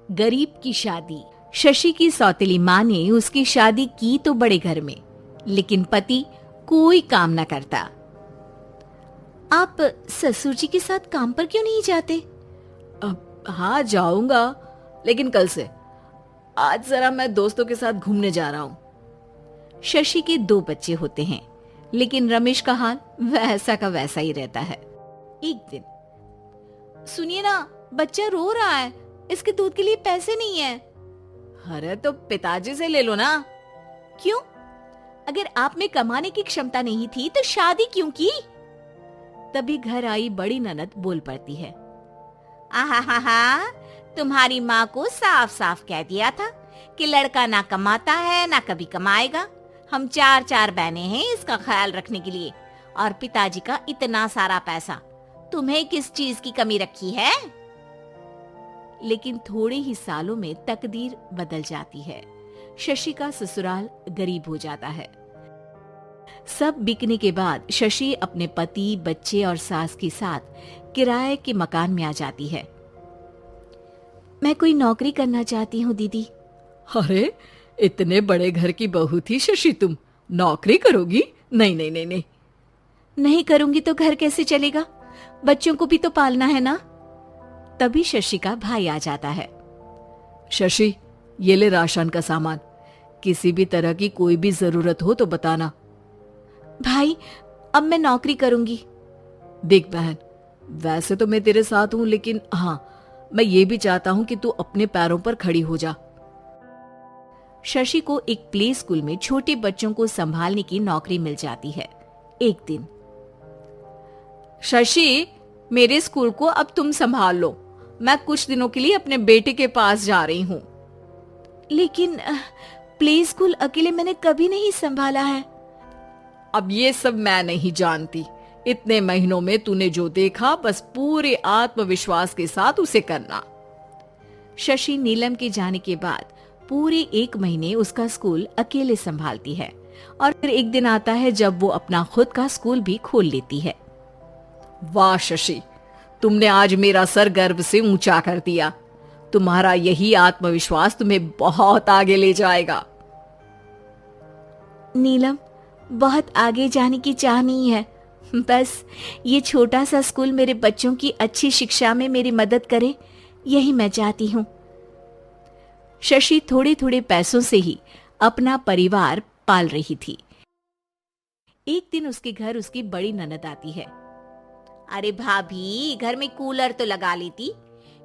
गरीब की शादी। शशि की सौतेली माँ ने उसकी शादी की तो बड़े घर में, लेकिन पति कोई काम न करता। आप ससुर जी के साथ काम पर क्यों नहीं जाते? अब हाँ जाऊंगा, लेकिन कल से। आज जरा मैं दोस्तों के साथ घूमने जा रहा हूँ। शशि के 2 बच्चे होते हैं, लेकिन रमेश का हाल वैसा का वैसा ही रहता है। एक दिन, सुनिए ना, बच्चा रो रहा है, इसके दूध के लिए पैसे नहीं है। अरे तो पिताजी से ले लो ना। क्यों? अगर आप में कमाने की क्षमता नहीं थी तो शादी क्यों की? तभी घर आई बड़ी ननद बोल पड़ती है, आहा, तुम्हारी माँ को साफ साफ कह दिया था कि लड़का ना कमाता है ना कभी कमाएगा। हम 4 बहनें हैं इसका ख्याल रखने के लिए, और पिताजी का इतना सारा पैसा, तुम्हें किस चीज की कमी रखी है? लेकिन थोड़े ही सालों में तकदीर बदल जाती है। शशि का ससुराल गरीब हो जाता है। सब बिकने के बाद शशि अपने पति, बच्चे और सास के साथ किराए के मकान में आ जाती है। मैं कोई नौकरी करना चाहती हूँ दीदी। अरे इतने बड़े घर की बहू थी शशि, तुम नौकरी करोगी? नहीं नहीं नहीं नहीं। नहीं करूंगी तो घर कैसे चलेगा? बच्चों को भी तो पालना है ना। तभी शशि का भाई आ जाता है। शशि, ये ले राशन का सामान, किसी भी तरह की कोई भी जरूरत हो तो बताना। भाई, अब मैं नौकरी करूंगी। देख बहन, वैसे तो मैं तेरे साथ हूं, लेकिन हाँ, मैं ये भी चाहता हूं कि तू अपने पैरों पर खड़ी हो जा। शशि को एक प्ले स्कूल में छोटे बच्चों को संभालने की नौकरी मिल जाती है। एक दिन, शशि, मेरे स्कूल को अब तुम संभाल लो, मैं कुछ दिनों के लिए अपने बेटे के पास जा रही हूँ। लेकिन प्ले स्कूल अकेले मैंने कभी नहीं संभाला है। अब ये सब मैं नहीं जानती, इतने महीनों में तूने जो देखा बस पूरे आत्मविश्वास के साथ उसे करना। शशि नीलम के जाने के बाद पूरे 1 महीने उसका स्कूल अकेले संभालती है, और फिर एक दिन आता है जब वो अपना खुद का स्कूल भी खोल लेती है। वाह शशि, तुमने आज मेरा सर गर्व से ऊंचा कर दिया। तुम्हारा यही आत्मविश्वास तुम्हें बहुत आगे ले जाएगा। नीलम, बहुत आगे जाने की चाह नहीं है, बस ये छोटा सा स्कूल मेरे बच्चों की अच्छी शिक्षा में मेरी मदद करे, यही मैं चाहती हूँ। शशि थोड़े थोड़े पैसों से ही अपना परिवार पाल रही थी। एक दिन उसके घर उसकी बड़ी ननद आती है। अरे भाभी, घर में कूलर तो लगा लेती,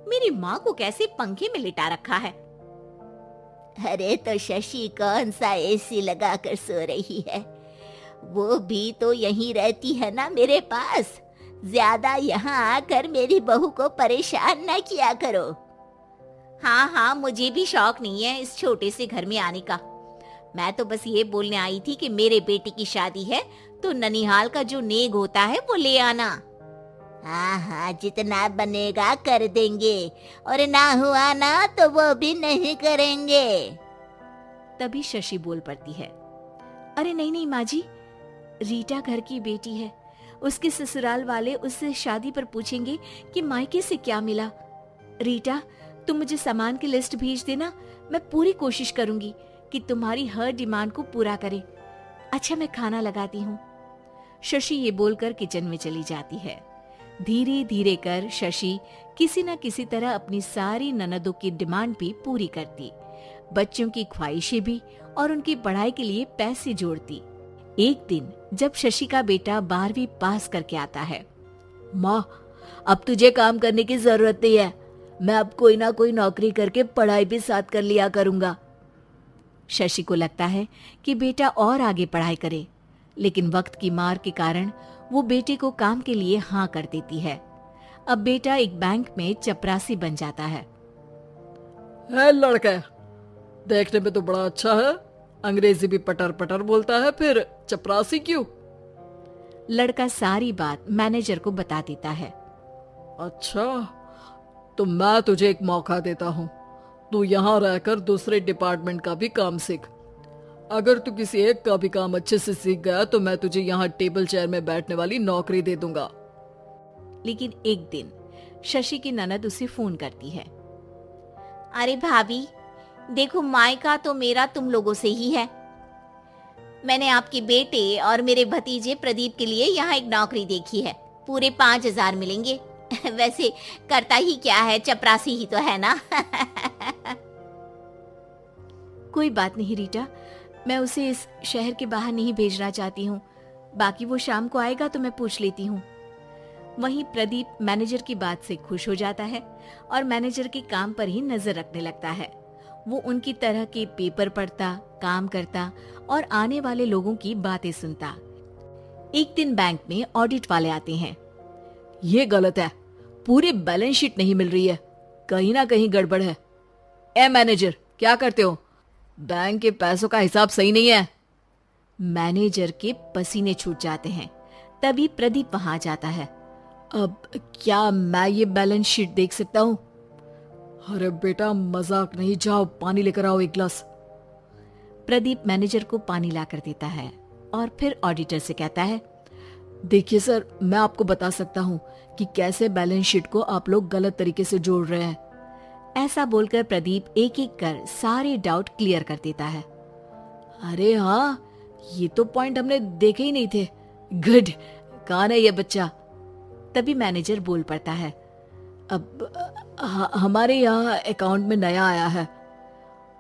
मेरी माँ को कैसे पंखे में लिटा रखा है? अरे तो शशि कौन सा एसी लगा कर सो रही है, वो भी तो यहीं रहती है ना मेरे पास। ज्यादा यहाँ आकर मेरी बहू को परेशान न किया करो। हाँ, मुझे भी शौक नहीं है इस छोटे से घर में आने का। मैं तो बस ये बोलने आई थी कि मेरे बेटे की शादी है तो ननिहाल का जो नेग होता है वो ले आना। हाँ, जितना बनेगा कर देंगे, और ना हुआ ना तो वो भी नहीं करेंगे। तभी शशि बोल पड़ती है, अरे नहीं माँ जी, रीटा घर की बेटी है, उसके ससुराल वाले उससे शादी पर पूछेंगे कि मायके से क्या मिला। रीटा, तुम मुझे सामान की लिस्ट भेज देना, मैं पूरी कोशिश करूंगी कि तुम्हारी हर डिमांड को पूरा करे। अच्छा, मैं खाना लगाती हूँ। शशि ये बोलकर किचन में चली जाती है। धीरे धीरे कर शशि किसी न किसी तरह अपनी सारी ननदों की डिमांड भी पूरी करती, बच्चों की ख्वाहिशें भी, और उनकी पढ़ाई के लिए पैसे जोड़ती। एक दिन जब शशि का बेटा 12वीं पास करके आता है, माँ, अब तुझे काम करने की जरूरत नहीं है, मैं अब कोई ना कोई नौकरी करके पढ़ाई भी साथ कर लिया करूंगा। शशि को लगता है कि बेटा और आगे पढ़ाई करे, लेकिन वक्त की मार के कारण वो बेटे को काम के लिए हाँ कर देती है। अब बेटा एक बैंक में चपरासी बन जाता है। लड़का देखने में तो बड़ा अच्छा है, अंग्रेजी भी पटर पटर बोलता है, फिर चपरासी क्यों? लड़का सारी बात मैनेजर को बता देता है। अच्छा, तो मैं तुझे एक मौका देता हूँ, तू यहाँ रहकर दूसरे डिपार्टमेंट का भी काम सीख। अगर तू किसी एक का भी काम अच्छे से सीख गया तो मैं तुझे यहाँ टेबल चेयर में बैठने वाली नौकरी दे दूंगा। लेकिन एक दिन शशि की ननद उसे फोन करती है। अरे भाभी, देखो मायका तो मेरा तुम लोगों से ही है। मैंने आपके बेटे और मेरे भतीजे प्रदीप के लिए यहाँ एक नौकरी देखी है, पूरे 5,000 मिलेंगे। वैसे करता ही क्या है, चपरासी ही तो है ना। कोई बात नहीं रीटा, मैं उसे इस शहर के बाहर नहीं भेजना चाहती हूँ। बाकी वो शाम को आएगा तो मैं पूछ लेती हूँ। वहीं प्रदीप मैनेजर की बात से खुश हो जाता है और मैनेजर के काम पर ही नजर रखने लगता है। वो उनकी तरह के पेपर पढ़ता, काम करता और आने वाले लोगों की बातें सुनता। एक दिन बैंक में ऑडिट वाले आते हैं। ये गलत है, पूरी बैलेंस शीट नहीं मिल रही है, कहीं ना कहीं गड़बड़ है। ए मैनेजर, क्या करते हो? बैंक के पैसों का हिसाब सही नहीं है। मैनेजर के पसीने छूट जाते हैं। तभी प्रदीप वहां जाता है। अब क्या मैं ये बैलेंस शीट देख सकता हूँ? अरे बेटा मजाक नहीं, जाओ पानी लेकर आओ एक गिलास। प्रदीप मैनेजर को पानी लाकर देता है और फिर ऑडिटर से कहता है, देखिए सर, मैं आपको बता सकता हूँ कि कैसे बैलेंस शीट को आप लोग गलत तरीके से जोड़ रहे हैं। ऐसा बोलकर प्रदीप एक एक कर सारे डाउट क्लियर कर देता है। अरे हाँ, ये तो पॉइंट हमने देखे ही नहीं थे। गुड, कौन है ये बच्चा? तभी मैनेजर बोल पड़ता है, अब हमारे यहाँ अकाउंट में नया आया है।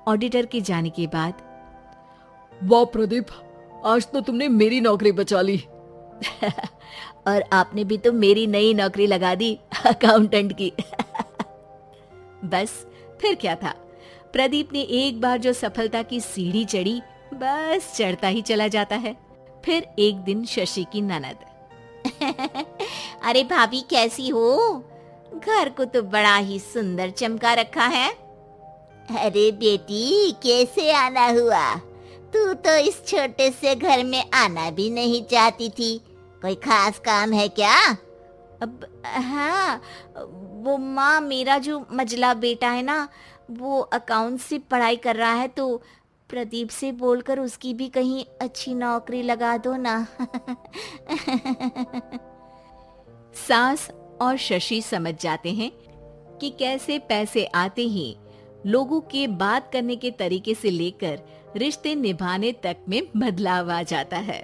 ऑडिटर के जाने के बाद, वाह प्रदीप, आज तो तुमने मेरी नौकरी बचा ली। और आपने भी तो मेरी नई नौकरी लगा दी, अकाउंटेंट की। बस फिर क्या था, प्रदीप ने एक बार जो सफलता की सीढ़ी चढ़ी, बस चढ़ता ही चला जाता है। फिर एक दिन शशि की ननद, अरे भाभी कैसी हो? घर को तो बड़ा ही सुंदर चमका रखा है। अरे बेटी, कैसे आना हुआ? तू तो इस छोटे से घर में आना भी नहीं चाहती थी, कोई खास काम है क्या? अब हाँ, वो माँ, मेरा जो मजला बेटा है ना, वो अकाउंट से पढ़ाई कर रहा है, तो प्रदीप से बोलकर उसकी भी कहीं अच्छी नौकरी लगा दो ना। सास और शशि समझ जाते हैं कि कैसे पैसे आते ही लोगों के बात करने के तरीके से लेकर रिश्ते निभाने तक में बदलाव आ जाता है।